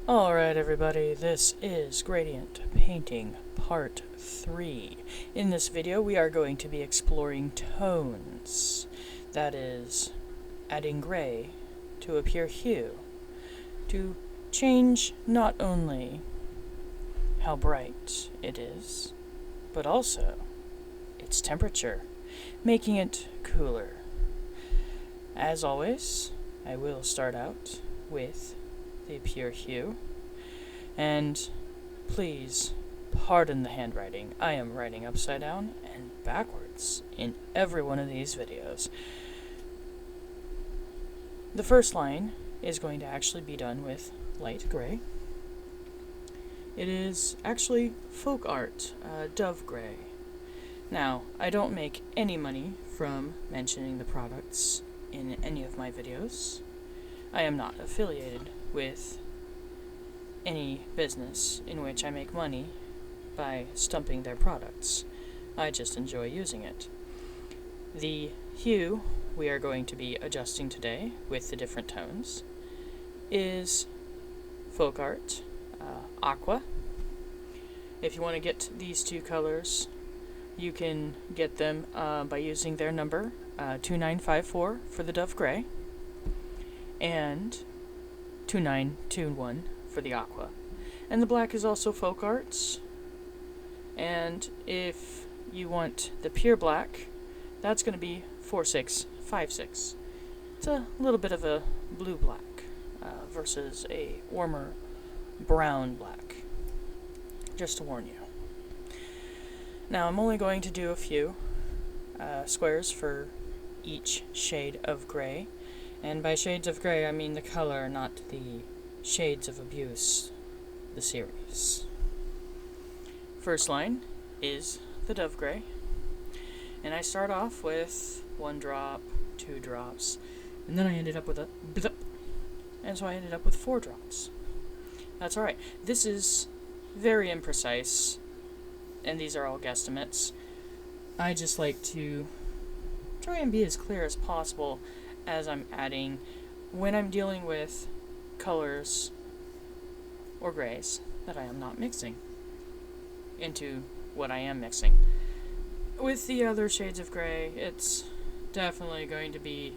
Alright everybody, this is Gradient Painting Part 3. In this video we are going to be exploring tones. That is, adding gray to a pure hue, to change not only how bright it is, but also its temperature, making it cooler. As always, I will start out with the pure hue, and please pardon the handwriting. I am writing upside down and backwards in every one of these videos. The first line is going to actually be done with light gray. It is actually folk art, dove gray. Now, I don't make any money from mentioning the products in any of my videos. I am not affiliated with any business in which I make money by stumping their products. I just enjoy using it. The hue we are going to be adjusting today with the different tones is folk art, aqua. If you want to get these two colors, you can get them by using their number 2954 for the dove gray and 2921 for the aqua. And the black is also folk arts. And if you want the pure black, that's going to be 4656. It's a little bit of a blue black versus a warmer brown black. Just to warn you. Now I'm only going to do a few squares for each shade of gray. And by shades of gray, I mean the color, not the Shades of Abuse, the series. First line is the dove gray. And I start off with 1 drop, 2 drops, and then I ended up with a blip. And so I ended up with 4 drops. That's alright. This is very imprecise, and these are all guesstimates. I just like to try and be as clear as possible as I'm adding when I'm dealing with colors or grays that I am not mixing into what I am mixing. With the other shades of gray, it's definitely going to be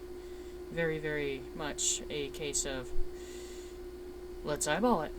very, very much a case of let's eyeball it.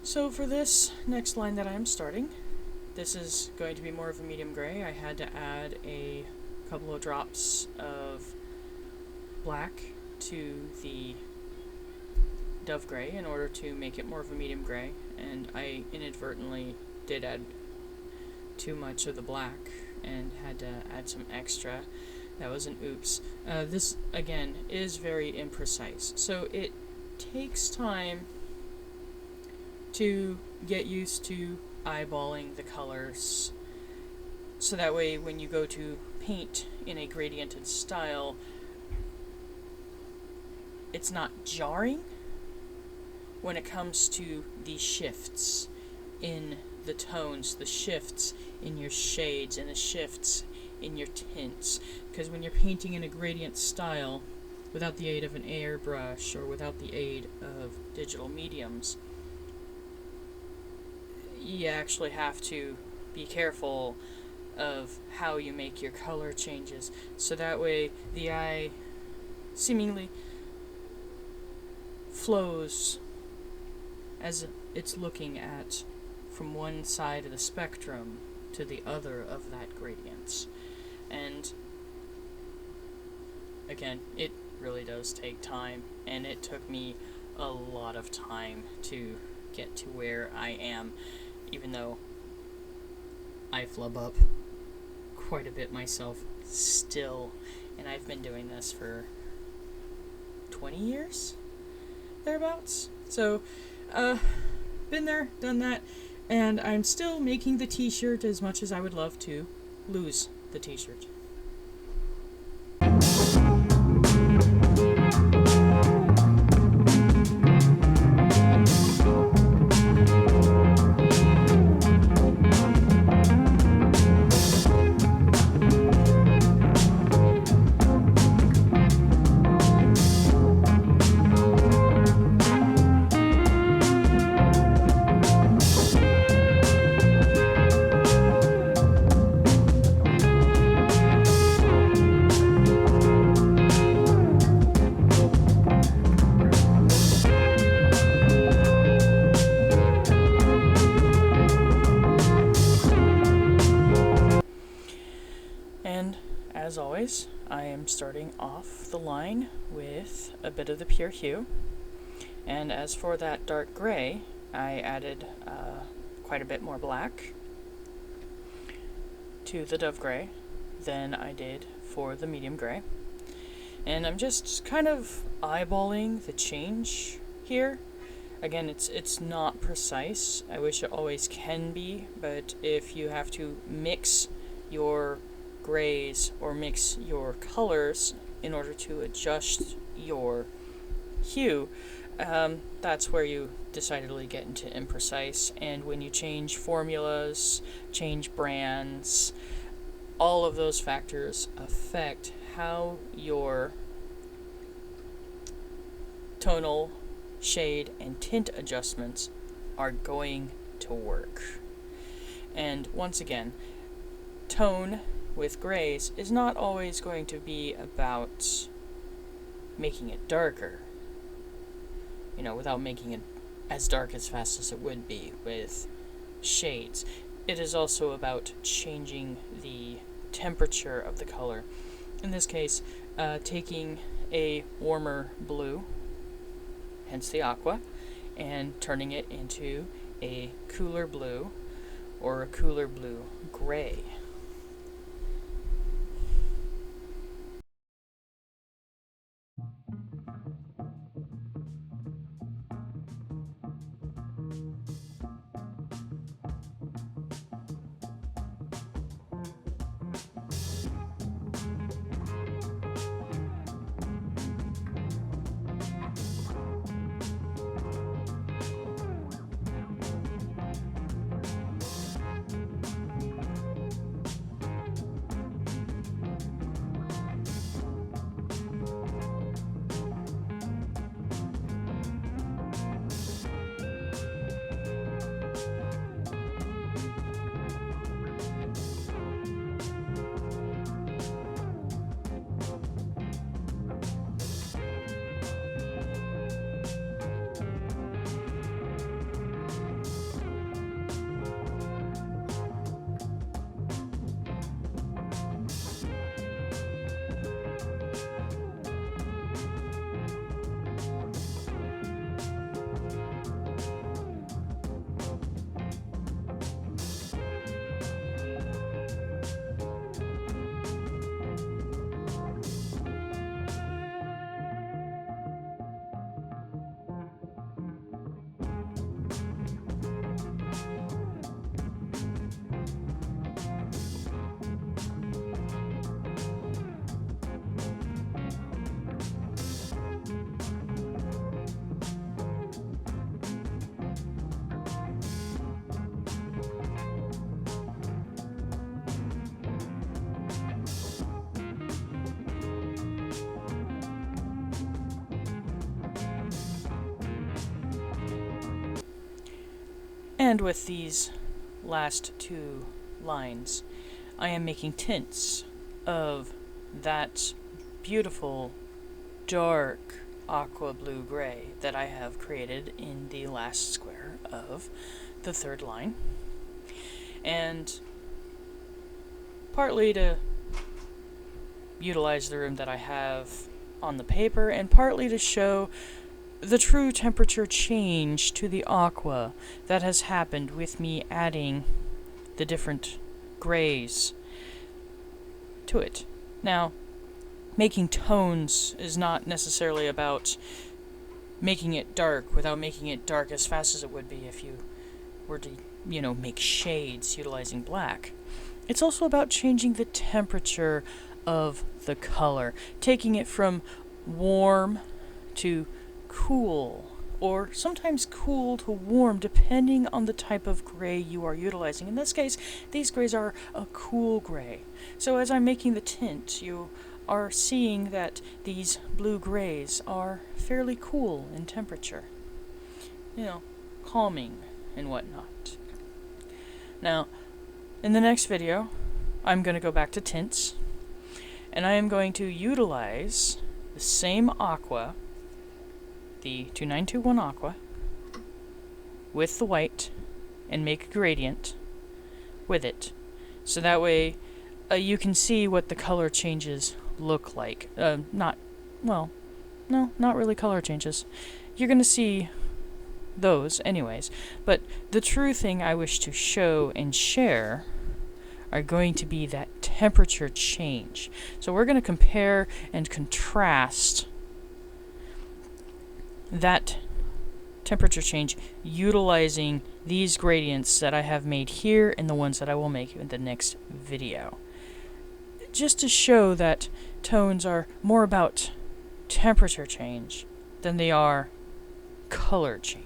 So for this next line that I'm starting, this is going to be more of a medium gray. I had to add a couple of drops of black to the dove gray in order to make it more of a medium gray, and I inadvertently did add too much of the black and had to add some extra. That was an oops. This, again, is very imprecise, so it takes time to get used to eyeballing the colors, so that way when you go to paint in a gradiented style, it's not jarring when it comes to the shifts in the tones, the shifts in your shades, and the shifts in your tints. Because when you're painting in a gradient style, without the aid of an airbrush or without the aid of digital mediums, you actually have to be careful of how you make your color changes, so that way the eye seemingly flows as it's looking at from one side of the spectrum to the other of that gradient. And again, it really does take time, and it took me a lot of time to get to where I am, even though I flub up quite a bit myself still, and I've been doing this for 20 years, thereabouts. So, been there, done that, and I'm still making the t-shirt as much as I would love to lose the t-shirt. As always, I am starting off the line with a bit of the pure hue, and as for that dark gray, I added quite a bit more black to the dove gray than I did for the medium gray, and I'm just kind of eyeballing the change here. Again, it's not precise. I wish it always can be, but if you have to mix your grays or mix your colors in order to adjust your hue, that's where you decidedly get into imprecise. And when you change formulas, change brands, all of those factors affect how your tonal, shade, and tint adjustments are going to work. And once again, tone with grays is not always going to be about making it darker, without making it as dark as fast as it would be with shades. It is also about changing the temperature of the color. In this case, taking a warmer blue, hence the aqua, and turning it into a cooler blue or a cooler blue gray. And with these last two lines, I am making tints of that beautiful dark aqua blue gray that I have created in the last square of the third line. And partly to utilize the room that I have on the paper, and partly to show the true temperature change to the aqua that has happened with me adding the different grays to it. Now, making tones is not necessarily about making it dark without making it dark as fast as it would be if you were to, make shades utilizing black. It's also about changing the temperature of the color, taking it from warm to cool, or sometimes cool to warm, depending on the type of gray you are utilizing. In this case, these grays are a cool gray. So as I'm making the tint, you are seeing that these blue grays are fairly cool in temperature. Calming and whatnot. Now, in the next video, I'm going to go back to tints, and I am going to utilize the same aqua, the 2921 aqua, with the white, and make a gradient with it. So that way, you can see what the color changes look like. Not really color changes. You're going to see those anyways. But the true thing I wish to show and share are going to be that temperature change. So we're going to compare and contrast that temperature change utilizing these gradients that I have made here and the ones that I will make in the next video. Just to show that tones are more about temperature change than they are color change.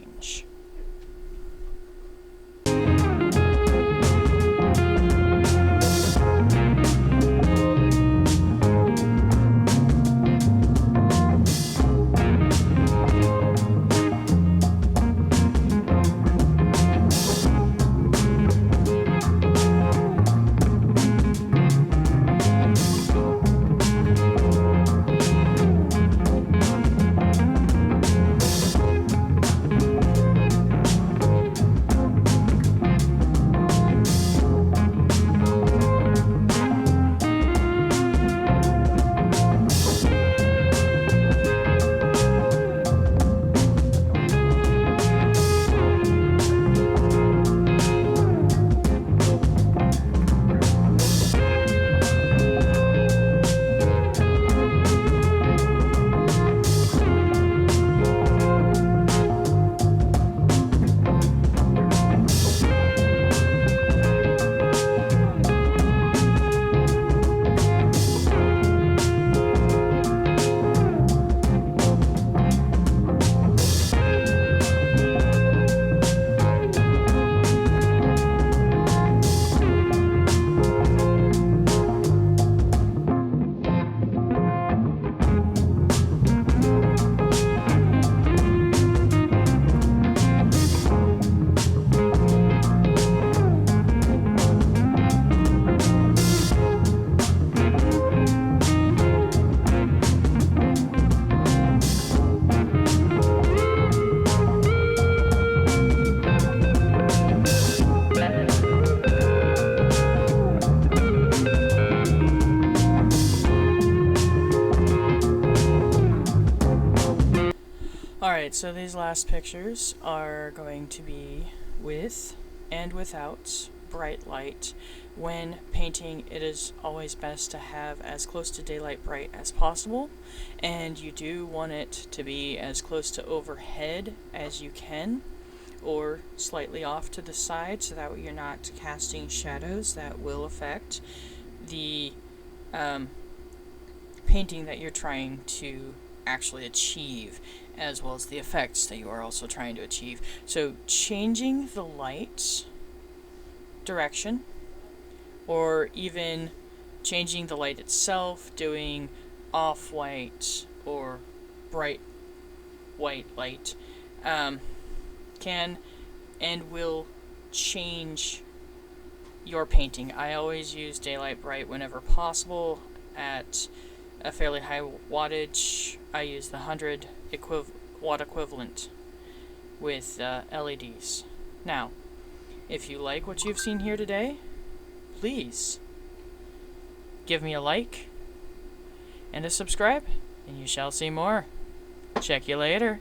Alright, so these last pictures are going to be with and without bright light. When painting, it is always best to have as close to daylight bright as possible, and you do want it to be as close to overhead as you can, or slightly off to the side, so that way you're not casting shadows that will affect the painting that you're trying to actually achieve, as well as the effects that you are also trying to achieve. So changing the light direction, or even changing the light itself, doing off-white or bright white light, can and will change your painting. I always use daylight bright whenever possible at a fairly high wattage. I use the 100 watt equivalent with LEDs. Now, if you like what you've seen here today, please give me a like and a subscribe, and you shall see more. Check you later.